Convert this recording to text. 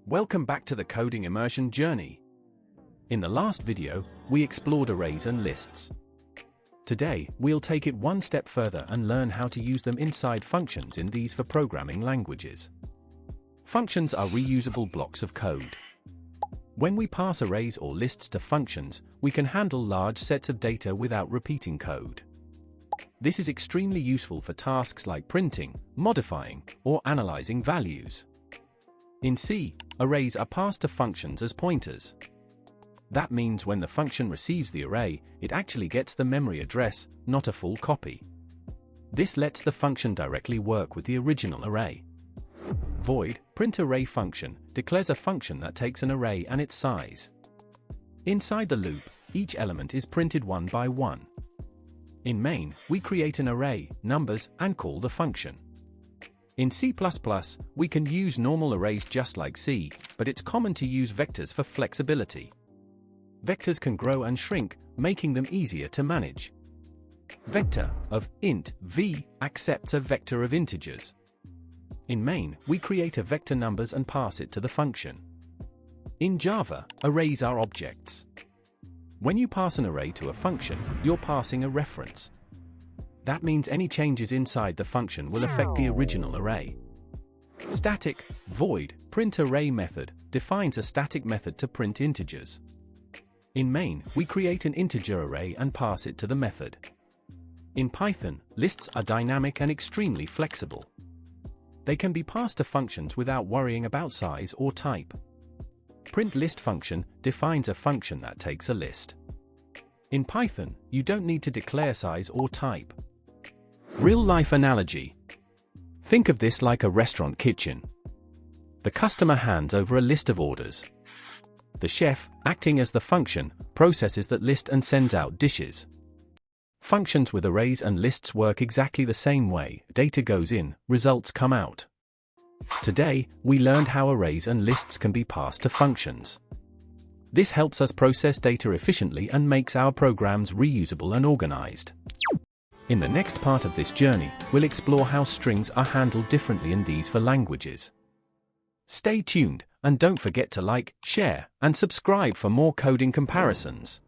Welcome back to the coding immersion journey. In the last video, we explored arrays and lists. Today, we'll take it one step further and learn how to use them inside functions in these for programming languages. Functions are reusable blocks of code. When we pass arrays or lists to functions, we can handle large sets of data without repeating code. This is extremely useful for tasks like printing, modifying, or analyzing values. In C, arrays are passed to functions as pointers. That means when the function receives the array, it actually gets the memory address, not a full copy. This lets the function directly work with the original array. Void, print array function, declares a function that takes an array and its size. Inside the loop, each element is printed one by one. In main, we create an array, numbers, and call the function. In C++, we can use normal arrays just like C, but it's common to use vectors for flexibility. Vectors can grow and shrink, making them easier to manage. Vector of int v accepts a vector of integers. In main, we create a vector numbers and pass it to the function. In Java, arrays are objects. When you pass an array to a function, you're passing a reference. That means any changes inside the function will affect the original array. Static, void, print array method defines a static method to print integers. In main, we create an integer array and pass it to the method. In Python, lists are dynamic and extremely flexible. They can be passed to functions without worrying about size or type. Print list function defines a function that takes a list. In Python, you don't need to declare size or type. Real-life analogy. Think of this like a restaurant kitchen. The customer hands over a list of orders. The chef, acting as the function, processes that list and sends out dishes. Functions with arrays and lists work exactly the same way. Data goes in, results come out. Today, we learned how arrays and lists can be passed to functions. This helps us process data efficiently and makes our programs reusable and organized. In the next part of this journey, we'll explore how strings are handled differently in these for languages. Stay tuned, and don't forget to like, share, and subscribe for more coding comparisons.